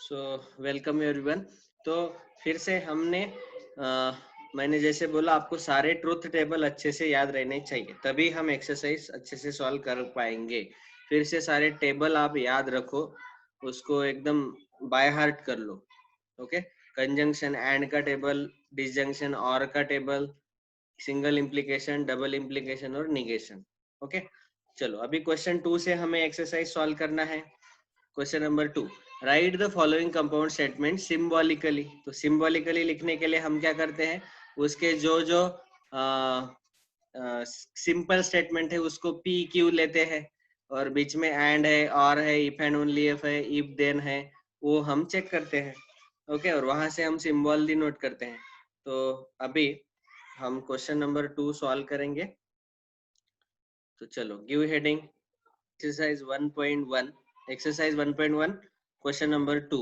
So welcome everyone. तो फिर से मैंने जैसे बोला आपको सारे ट्रूथ टेबल अच्छे से याद रहने चाहिए, तभी हम एक्सरसाइज अच्छे से सॉल्व कर पाएंगे। फिर से सारे टेबल आप याद रखो, उसको एकदम बाय हार्ट कर लो। ओके, कंजंक्शन एंड का टेबल, डिसजंक्शन और का table, single implication, double implication और निगेशन। ओके, चलो अभी क्वेश्चन 2 से हमें एक्सरसाइज सॉल्व करना है। Question number 2, right the following compound statement symbolically. तो सिंबॉलिकली लिखने के लिए हम क्या करते हैं, उसके जो जो सिंपल स्टेटमेंट है उसको पी क्यू लेते हैं, और बीच में एंड है, और है, इफ एंड ओनली इफ है, इफ देन है, वो हम चेक करते हैं। ओके, और वहां से हम सिंबल डिनोट करते हैं। तो अभी हम क्वेश्चन नंबर 2 सॉल्व करेंगे। तो चलो give heading exercise 1.1। Exercise 1.1 question number 2।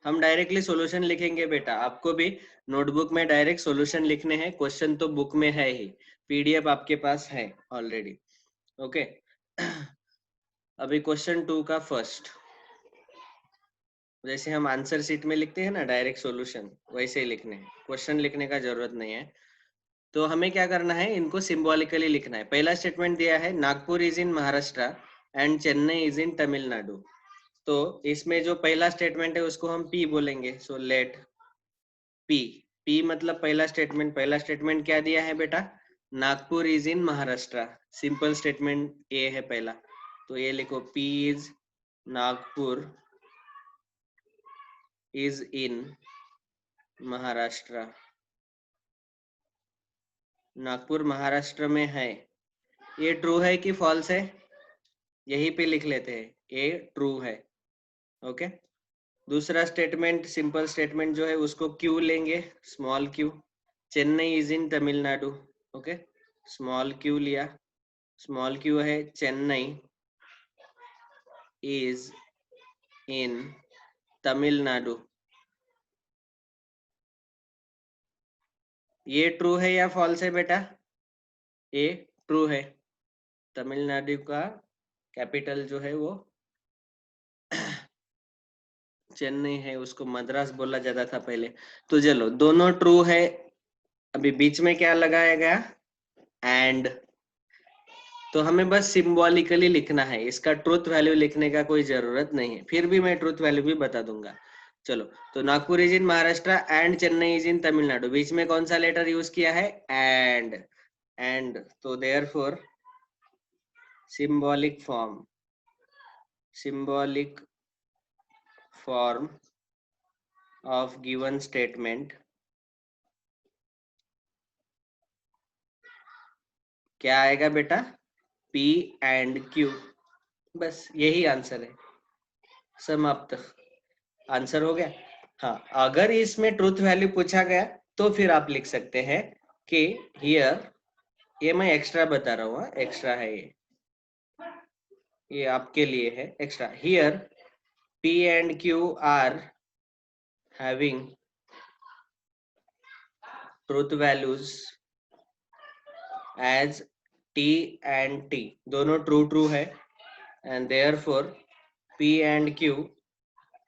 हम डायरेक्टली सॉल्यूशन लिखेंगे बेटा, आपको भी नोटबुक में डायरेक्ट सॉल्यूशन लिखने हैं। क्वेश्चन तो बुक में है ही, पीडीएफ आपके पास है ऑलरेडी। ओके, अभी क्वेश्चन 2 का फर्स्ट, जैसे हम आंसर शीट में लिखते हैं ना डायरेक्ट सॉल्यूशन, वैसे ही लिखने हैं, क्वेश्चन लिखने का जरूरत नहीं है। तो हमें क्या करना है, इनको सिंबॉलिकली लिखना है। पहला स्टेटमेंट दिया है, Nagpur is in Maharashtra and Chennai is in Tamil Nadu. तो इसमें जो पहला स्टेटमेंट है उसको हम पी बोलेंगे। सो लेट पी, पी मतलब पहला स्टेटमेंट क्या दिया है बेटा, Nagpur is in Maharashtra. Simple statement A है पहला, तो ये लिखो, P is Nagpur is in Maharashtra. Nagpur Maharashtra में है, ये ट्रू है कि फॉल्स है, यही पे लिख लेते हैं, ये ट्रू है। ओके, दूसरा स्टेटमेंट, सिंपल स्टेटमेंट जो है उसको क्यू लेंगे, small Q. Chennai is in Tamil Nadu. Okay, small Q लिया, स्मॉल क्यू है, चेन्नई इज इन तमिलनाडु। ये ट्रू है या फॉल्स है बेटा, ये ट्रू है। तमिलनाडु का कैपिटल जो है वो चेन्नई है, उसको मद्रास बोला जाता था पहले। तो चलो दोनों ट्रू है। अभी बीच में क्या लगाया गया, एंड। तो हमें बस सिंबॉलिकली लिखना है, इसका ट्रूथ वैल्यू लिखने का कोई जरूरत नहीं है, फिर भी मैं ट्रूथ वैल्यू भी बता दूंगा। चलो, तो Nagpur is in Maharashtra and Chennai is in Tamil Nadu, बीच में कौन सा लेटर यूज किया है, एंड। एंड, तो therefore symbolic form of given statement क्या आएगा बेटा, P and Q। बस यही आंसर है, समाप्त। आंसर हो गया। हाँ, अगर इसमें ट्रूथ वैल्यू पूछा गया तो फिर आप लिख सकते हैं कि हियर, ये मैं एक्स्ट्रा बता रहा हूँ, एक्स्ट्रा है ये आपके लिए है extra. Here P and Q are having truth values as T and T, दोनों ट्रू है, and therefore P and Q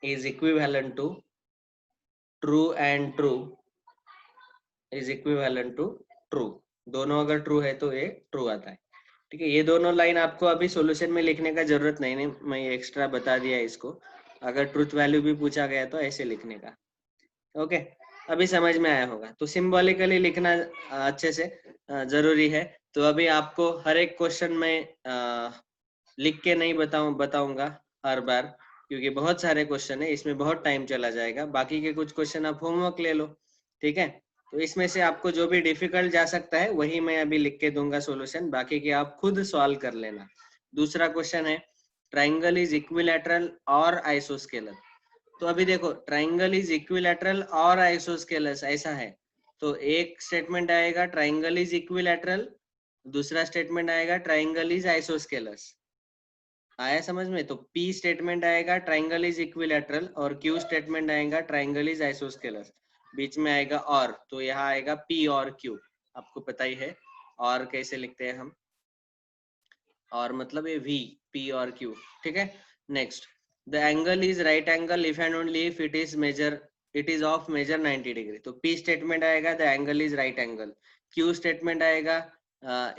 is equivalent to true and true is equivalent to true। दोनों अगर ट्रू है तो ये ट्रू आता है। ठीक है, ये दोनों लाइन आपको अभी सॉल्यूशन में लिखने का जरूरत नहीं, मैं एक्स्ट्रा बता दिया इसको। अगर ट्रूथ वैल्यू भी पूछा गया तो ऐसे लिखने का। ओके, अभी समझ में आया होगा। तो सिंबॉलिकली लिखना अच्छे से जरूरी है। तो अभी आपको हर एक क्वेश्चन में लिख के नहीं बताऊंगा हर बार, क्योंकि बहुत सारे क्वेश्चन है, इसमें बहुत टाइम चला जाएगा। बाकी के कुछ क्वेश्चन आप होमवर्क ले लो, ठीक है। तो इसमें से आपको जो भी डिफिकल्ट जा सकता है वही मैं अभी लिख के दूंगा सॉल्यूशन, बाकी के आप खुद सॉल्व कर लेना। दूसरा क्वेश्चन है, ट्राइंगल इज इक्विलैटरल और आइसोस्केलर। तो अभी देखो, ट्राइंगल इज इक्विलैटरल और आइसोस्केलस ऐसा है, तो एक स्टेटमेंट आएगा ट्राइंगल इज इक्विलैटरल, दूसरा स्टेटमेंट आएगा ट्राइंगल इज आइसोस्केलस। आया समझ में? तो P स्टेटमेंट आएगा ट्राइंगल इज इक्विलैटरल, और Q स्टेटमेंट आएगा ट्राइंगल इज आइसोस्केलस। बीच में आएगा और, तो यहाँ आएगा P और Q। आपको पता ही है और कैसे लिखते हैं हम, और मतलब ये V, P और Q। ठीक है, next the angle is right angle if and only if it is of measure 90 degree. तो पी स्टेटमेंट आएगा the angle is right angle, Q statement आएगा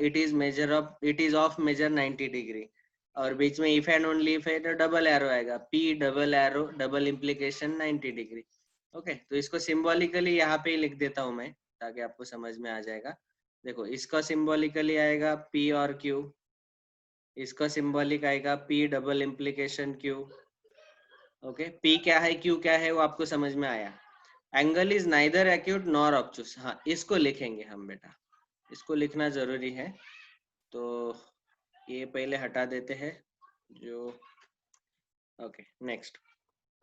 it is of measure 90 degree, और बीच में if and only if है तो double arrow आएगा, P double arrow double implication 90 degree. Okay, तो इसको सिंबॉलिकली यहाँ पे ही लिख देता हूँ मैं ताकि आपको समझ में आ जाएगा। देखो इसका सिंबॉलिकली आएगा पी और क्यू, इसका सिंबॉलिक आएगा P double implication Q. Okay, P क्या है क्यू क्या है वो आपको समझ में आया। Angle is neither acute nor obtuse, हाँ इसको लिखेंगे हम बेटा, इसको लिखना जरूरी है। तो ये पहले हटा देते हैं जो। ओके नेक्स्ट,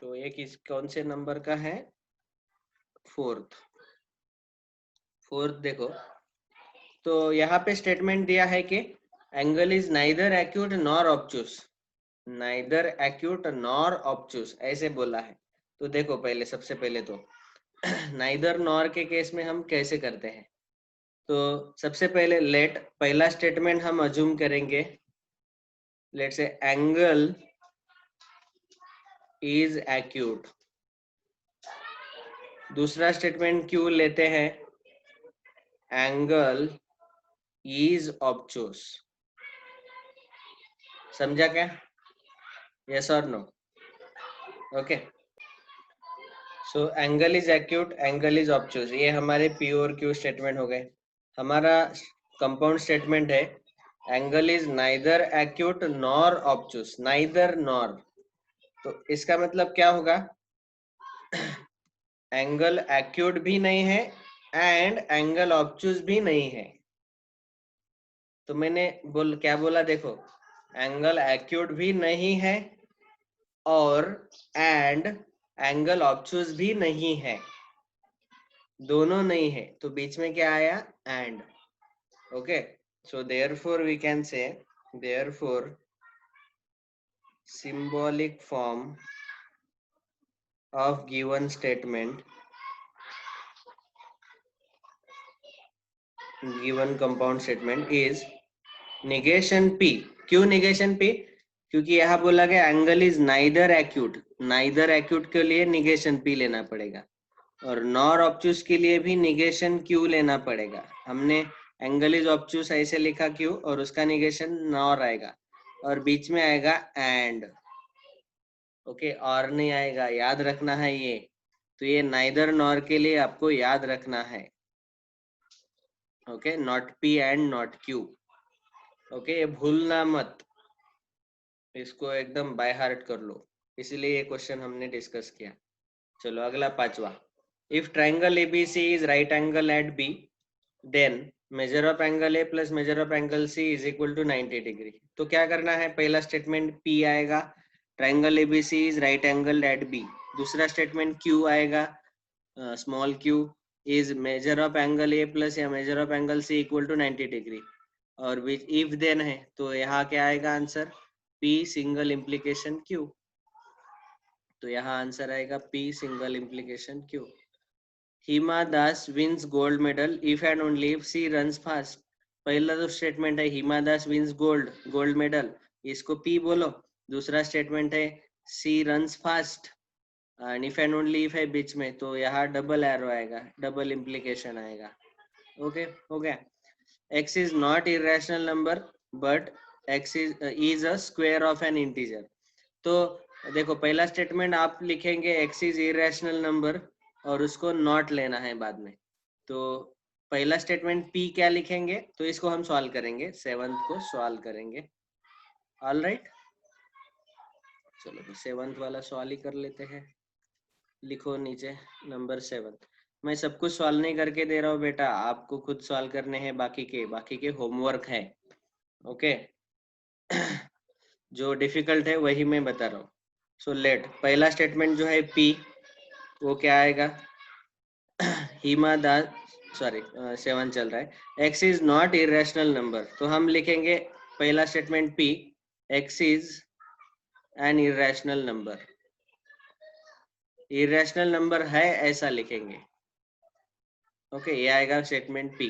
तो ये किस कौन से नंबर का है, फोर्थ। देखो, तो यहाँ पे स्टेटमेंट दिया है कि angle is neither acute nor obtuse, neither acute nor obtuse ऐसे बोला है। तो देखो पहले सबसे पहले तो नाइदर नॉर के केस में हम कैसे करते हैं। तो सबसे पहले पहला स्टेटमेंट हम अज्यूम करेंगे, लेट से एंगल इज एक्यूट। दूसरा स्टेटमेंट क्यों लेते हैं, एंगल इज ऑब्टूस। समझा क्या, यस और no? Okay, so angle is acute, angle is obtuse, ये हमारे पी और क्यू स्टेटमेंट हो गए। हमारा कंपाउंड स्टेटमेंट है angle is neither acute nor obtuse, neither nor. तो इसका मतलब क्या होगा, एंगल एक्यूट भी नहीं है एंड एंगल ऑब्टूस भी नहीं है। तो मैंने क्या बोला, देखो एंगल एक्यूट भी नहीं है और एंड एंगल ऑब्टूस भी नहीं है, दोनों नहीं है, तो बीच में क्या आया, and. Okay, so therefore we can say, therefore symbolic form of given statement, given compound statement is negation p। क्यों negation p, क्योंकि यहाँ बोला गया angle is neither acute, neither acute के लिए निगेशन p लेना पड़ेगा, और नॉर ऑब्टूस के लिए भी निगेशन q लेना पड़ेगा। हमने एंगल इज ऑब्टूस ऐसे लिखा q और उसका निगेशन नॉर आएगा, और बीच में आएगा एंड। ओके, और नहीं आएगा, याद रखना है ये। तो ये नाइदर नॉर के लिए आपको याद रखना है। Okay, not P and not Q. Okay, ये भूलना मत, इसको एकदम बाय हार्ट कर लो, इसीलिए ये क्वेश्चन हमने डिस्कस किया। चलो अगला पांचवा, if triangle ABC is right angle at B then measure of angle A plus measure of angle C is equal to 90 degree. तो क्या करना है, पहला स्टेटमेंट पी आएगा, triangle ABC is right angle at B. दूसरा statement Q आएगा, small Q is measure of angle A plus या measure of angle C equal to 90 degree, और विच इफ देन है तो यहाँ क्या आएगा answer, P single implication Q. तो यहाँ आंसर आएगा P single implication Q. Hima Das wins gold medal if and only if she runs fast. पहला जो स्टेटमेंट है Hima Das wins gold medal, इसको पी बोलो। दूसरा स्टेटमेंट है she runs fast, and if and only if है बीच में, तो यहाँ डबल एरो आएगा, डबल इम्प्लीकेशन आएगा। ओके हो गया। x is not irrational number but x is a square of an integer। तो देखो पहला स्टेटमेंट आप लिखेंगे x is irrational number और उसको नॉट लेना है बाद में। तो पहला स्टेटमेंट p क्या लिखेंगे, तो इसको हम सॉल्व करेंगे, सेवंथ को सॉल्व करेंगे। ऑल राइट, चलो तो सेवंथ वाला सॉल्व ही कर लेते हैं। लिखो नीचे नंबर 7। मैं सब कुछ सॉल्व नहीं करके दे रहा हूँ बेटा, आपको खुद सॉल्व करने हैं, बाकी के होमवर्क है। ओके जो डिफिकल्ट है वही मैं बता रहा हूँ। सो लेट पहला स्टेटमेंट जो है पी, वो क्या आएगा, हिमा दास, सॉरी 7 चल रहा है, x is not irrational number. तो हम लिखेंगे पहला statement P, x is an irrational number, irrational number है ऐसा लिखेंगे। ओके, ये आएगा स्टेटमेंट पी।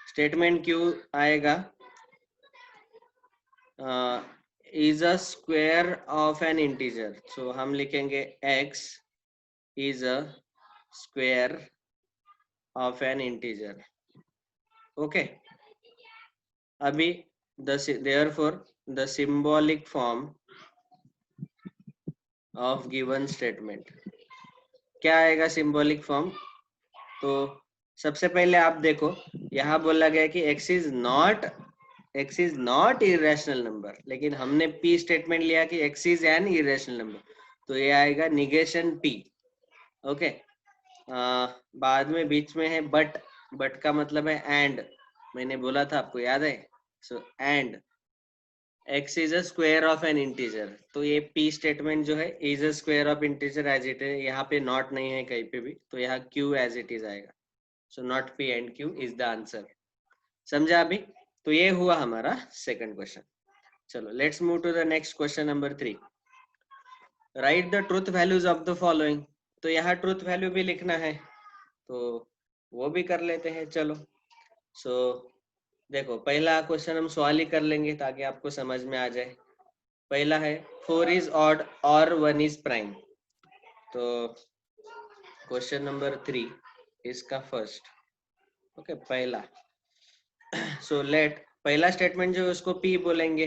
स्टेटमेंट क्यू आएगा is a square of an integer, so हम लिखेंगे x is a square of an integer. Okay, अभी therefore the symbolic form of given statement क्या आएगा सिंबॉलिक फॉर्म. तो सबसे पहले आप देखो, यहाँ बोला गया कि x is not irrational number, लेकिन हमने p स्टेटमेंट लिया कि x is an irrational number, तो ये आएगा निगेशन p. ओके, बाद में बीच में है बट का मतलब है एंड, मैंने बोला था आपको याद है. So and x is a square of an integer, तो ये p स्टेटमेंट जो है is a square of integer as it है, यहाँ पे नॉट नहीं है कहीं पे भी, तो यहाँ q एज इट इज आएगा. So not p and q is the answer. समझा अभी. तो ये हुआ हमारा सेकंड क्वेश्चन. चलो let's move to the next question number 3. Write the truth values of the following. तो यहाँ ट्रूथ वैल्यू भी लिखना है, तो वो भी कर लेते हैं. चलो सो देखो, पहला क्वेश्चन हम सॉल्व ही कर लेंगे ताकि आपको समझ में आ जाए. पहला है 4 इज ऑड और 1 इज प्राइम. तो क्वेश्चन नंबर 3 इसका फर्स्ट. ओके, पहला. सो लेट पहला स्टेटमेंट जो है उसको P बोलेंगे.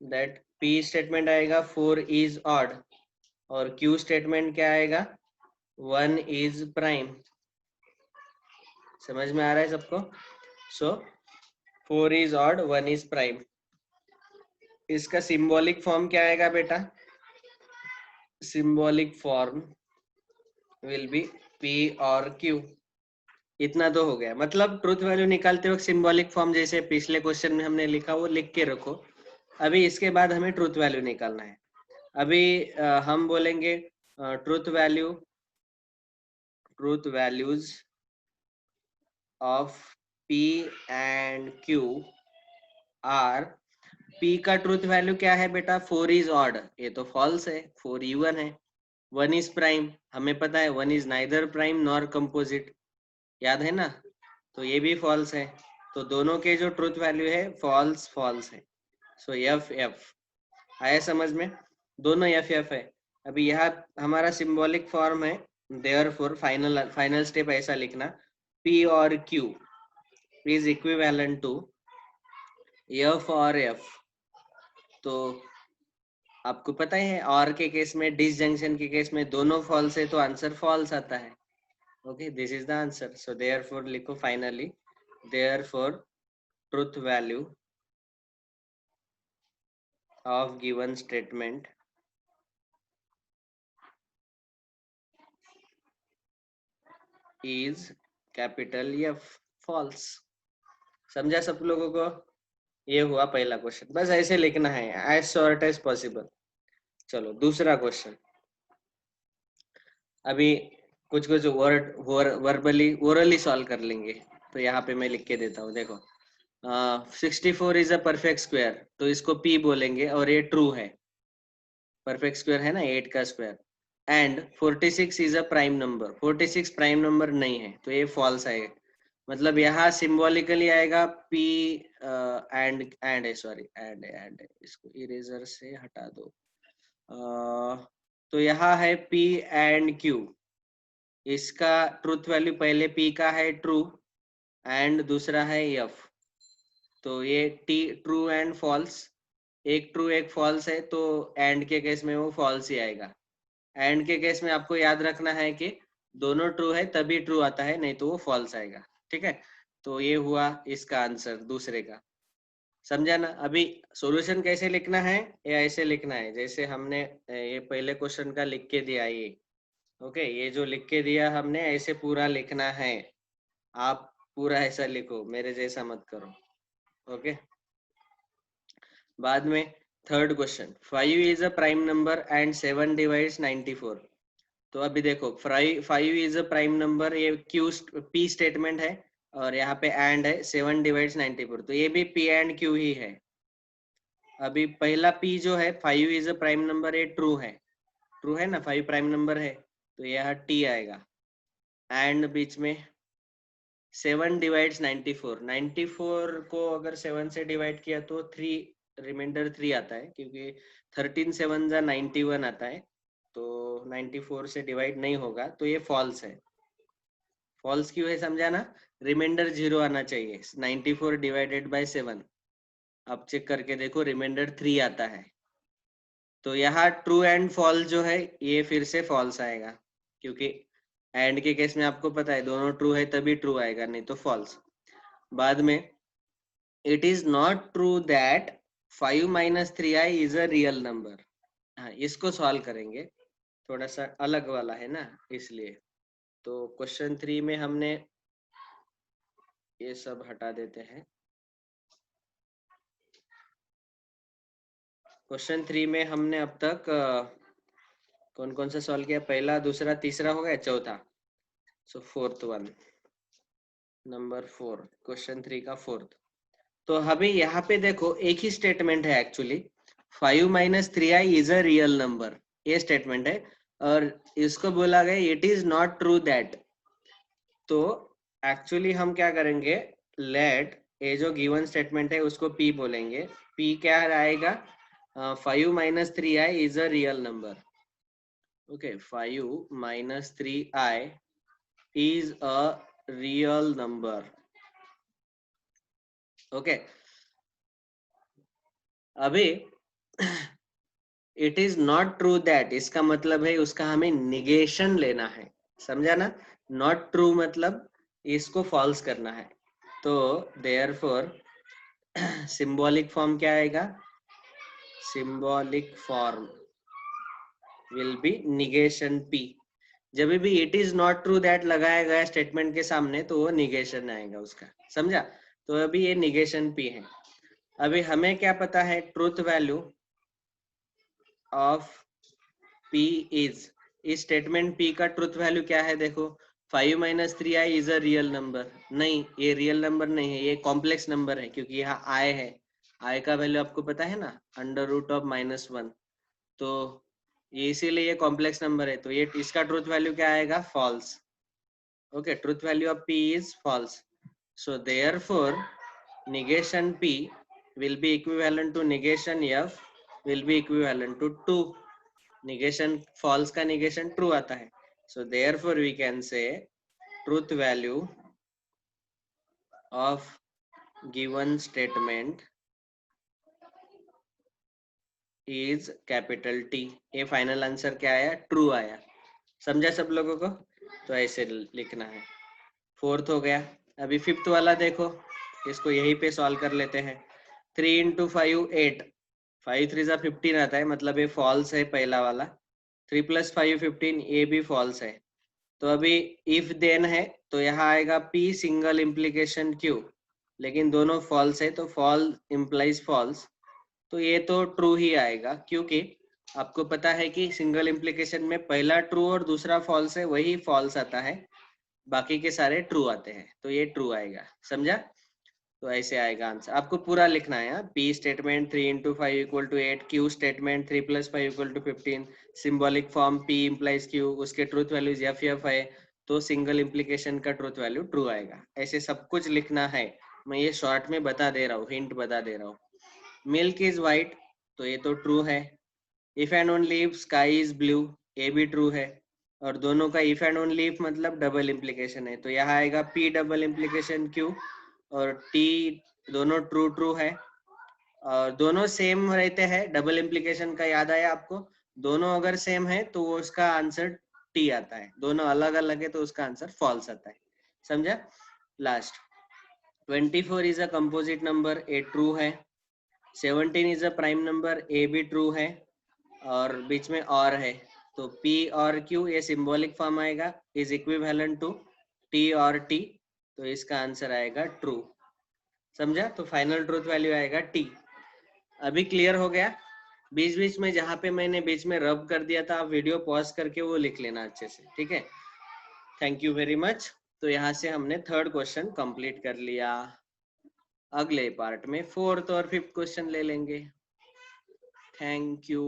दैट P स्टेटमेंट आएगा 4 इज ऑड, और Q स्टेटमेंट क्या आएगा 1 इज प्राइम. समझ में आ रहा है सबको. सो 4 इज ऑड 1 इज प्राइम. इसका सिंबॉलिक फॉर्म क्या आएगा बेटा. Symbolic form will be P और Q. इतना तो हो गया. मतलब ट्रूथ वैल्यू निकालते वक्त सिंबॉलिक फॉर्म जैसे पिछले क्वेश्चन में हमने लिखा वो लिख के रखो. अभी इसके बाद हमें ट्रूथ वैल्यू निकालना है. अभी हम बोलेंगे truth values of P and Q are. P का ट्रूथ वैल्यू क्या है बेटा 4 इज ऑड, ये तो फॉल्स है, 4 इवन है. 1 इज प्राइम, हमें पता है 1 is neither prime nor composite, याद है ना. तो ये भी फॉल्स है. तो दोनों के जो ट्रूथ वैल्यू है फॉल्स फॉल्स है. सो एफ एफ आया समझ में. दोनों एफ एफ है. अभी यहाँ हमारा सिंबॉलिक फॉर्म है, देयरफॉर फाइनल स्टेप ऐसा लिखना P और Q is equivalent to F और एफ. तो आपको पता ही है और के केस में, डिसजंक्शन के केस में दोनों फॉल्स है तो आंसर फॉल्स आता है. Okay, this is the answer. So therefore लिखो finally, therefore truth value of given statement is capital F false. समझा सब लोगों को. ये हुआ पहला क्वेश्चन. बस ऐसे लिखना है as short as possible. चलो दूसरा क्वेश्चन. अभी कुछ कुछ वर्ड ओरली सॉल्व कर लेंगे. तो यहाँ पे मैं लिख के देता हूँ. देखो 64 इज अ परफेक्ट स्क्वायर, तो इसको P बोलेंगे और ये ट्रू है. परफेक्ट स्क्वायर है ना 8 का square. And 46 is a prime number, 46 prime number नहीं है, तो ये फॉल्स आएगा. मतलब यहाँ सिंबॉलिकली आएगा P एंड है, सॉरी एंड इसको इरेजर से हटा दो. तो यहाँ है P एंड Q. इसका ट्रूथ वैल्यू पहले P का है ट्रू एंड दूसरा है F. तो ये T ट्रू एंड फॉल्स, एक ट्रू एक फॉल्स है, तो एंड के केस में वो फॉल्स ही आएगा. एंड के केस में आपको याद रखना है कि दोनों ट्रू है तभी ट्रू आता है, नहीं तो वो फॉल्स आएगा. ठीक है, तो ये हुआ इसका आंसर दूसरे का. समझा ना. अभी सॉल्यूशन कैसे लिखना है, या ऐसे लिखना है जैसे हमने ये पहले क्वेश्चन का लिख के दिया ये. ओके, ये जो लिख के दिया हमने ऐसे पूरा लिखना है. आप पूरा ऐसा लिखो, मेरे जैसा मत करो. ओके, बाद में third question 5 is a prime number and 7 divides 94. तो अभी देखो 5 इज अ प्राइम नंबर, ये Q P स्टेटमेंट है, और यहाँ पे एंड है 7 डिवाइड्स 94, तो ये भी P एंड Q ही है. अभी पहला P जो है 5 इज अ प्राइम नंबर, ये ट्रू है ना, 5 प्राइम नंबर है, तो यहाँ T आएगा. एंड बीच में 7 डिवाइड्स 94, 94 को अगर 7 से डिवाइड किया तो 3 रिमाइंडर 3 आता है, क्योंकि 13 7 जा 91 आता है, तो 94 से डिवाइड नहीं होगा, तो ये फॉल्स है। फॉल्स क्यों है समझा ना? रिमाइंडर 0 आना चाहिए। 94 डिवाइडेड बाय 7, अब चेक करके देखो रिमाइंडर 3 आता है, तो यहाँ ट्रू एंड फॉल्स जो है ये फिर से फॉल्स आएगा, क्योंकि एंड के केस में आपको पता है दोनों ट्रू है तभी ट्रू आएगा, नहीं तो फॉल्स। बाद में it is not true that 5 - 3i is a real number. हाँ, इसको सॉल्व करेंगे, थोड़ा सा अलग वाला है ना, इसलिए। तो क्वेश्चन 3 में हमने ये सब हटा देते हैं। क्वेश्चन 3 में हमने अब तक कौन कौन सा सॉल्व किया? पहला, दूसरा, तीसरा हो गया, चौथा। सो फोर्थ वन, नंबर 4, क्वेश्चन 3 का फोर्थ। तो अभी यहाँ पे देखो एक ही स्टेटमेंट है actually, 5 - 3i is a real number, ये स्टेटमेंट है, और इसको बोला गया it is not true that. तो एक्चुअली हम क्या करेंगे, लेट ये जो गिवन स्टेटमेंट है उसको p बोलेंगे। p क्या आएगा? 5 - 3i is a real number. Okay, 5 - 3i is a real number. Okay, अभी it is not true that, इसका मतलब है उसका हमें निगेशन लेना है, समझा ना? नॉट ट्रू मतलब इसको फॉल्स करना है, तो देयरफॉर सिंबॉलिक फॉर्म क्या आएगा? Symbolic form will be negation p। जब भी it is not true that लगाया गया स्टेटमेंट के सामने, तो वो निगेशन आएगा उसका, समझा? तो अभी ये निगेशन p है। अभी हमें क्या पता है? Truth value of p is, इस स्टेटमेंट p का ट्रूथ वैल्यू क्या है? देखो, 5 - 3i is a real number. नहीं, ये रियल नंबर नहीं है, ये कॉम्प्लेक्स नंबर है, क्योंकि यहाँ i है। i का वैल्यू आपको पता है ना, √(-1). तो ये इसीलिए ये कॉम्प्लेक्स नंबर है, तो ये इसका ट्रूथ वैल्यू क्या आएगा? False. Okay, truth value of p is false, so therefore negation p will be equivalent to negation f will be equivalent to 2। negation false का negation true आता है, so therefore we can say truth value of given statement is capital T। ये final answer क्या आया? True आया। समझा सब लोगों को? तो ऐसे लिखना है। फोर्थ हो गया। अभी फिफ्थ वाला देखो, इसको यहीं पे सॉल्व कर लेते हैं। 3 × 5 8, 5 3 जा 15 आता है, मतलब ये फॉल्स है पहला वाला। 3 + 5 15, ये भी फॉल्स है। तो अभी इफ देन है, तो यहाँ आएगा p सिंगल इम्प्लीकेशन q, लेकिन दोनों फॉल्स है, तो फॉल्स इम्प्लाइज फॉल्स, तो ये तो ट्रू ही आएगा, क्योंकि आपको पता है कि सिंगल इम्प्लीकेशन में पहला ट्रू और दूसरा फॉल्स है, वही फॉल्स आता है, बाकी के सारे ट्रू आते हैं, तो ये ट्रू आएगा। समझा? तो ऐसे आएगा आंसर, आपको पूरा लिखना है। p statement 3 × 5 = 8, q statement 3 + 5 = 15, symbolic form p implies q, उसके ट्रूथ वैल्यूज f है, तो सिंगल इम्प्लीकेशन का ट्रूथ वैल्यू ट्रू आएगा। ऐसे सब कुछ लिखना है, मैं ये शॉर्ट में बता दे रहा हूँ, हिंट बता दे रहा हूँ। मिल्क इज व्हाइट, तो ये तो ट्रू है। If and only if sky is blue, ये भी ट्रू है, और दोनों का इफ एंड ओनली इफ मतलब डबल इम्प्लीकेशन है, तो यहाँ आएगा p डबल इम्प्लीकेशन q और t, दोनों ट्रू ट्रू है, और दोनों सेम रहते हैं। डबल इम्प्लीकेशन का याद आया आपको? दोनों अगर सेम है तो वो उसका आंसर t आता है, दोनों अलग अलग है तो उसका आंसर फॉल्स आता है। समझा? Last, 24 is a composite number, A true है। 17 इज अ प्राइम नंबर, ए भी ट्रू है, और बीच में और है, तो p और q ये सिंबॉलिक फॉर्म आएगा, इज इक्विवेलेंट टू t और t, तो इसका आंसर आएगा ट्रू। समझा? तो फाइनल ट्रूथ वैल्यू आएगा t। अभी क्लियर हो गया? बीच बीच में जहां पे मैंने बीच में रब कर दिया था, आप वीडियो पॉज करके वो लिख लेना अच्छे से, ठीक है? Thank you very much. तो यहाँ से हमने थर्ड क्वेश्चन कंप्लीट कर लिया। अगले पार्ट में फोर्थ और फिफ्थ क्वेश्चन ले लेंगे। Thank you.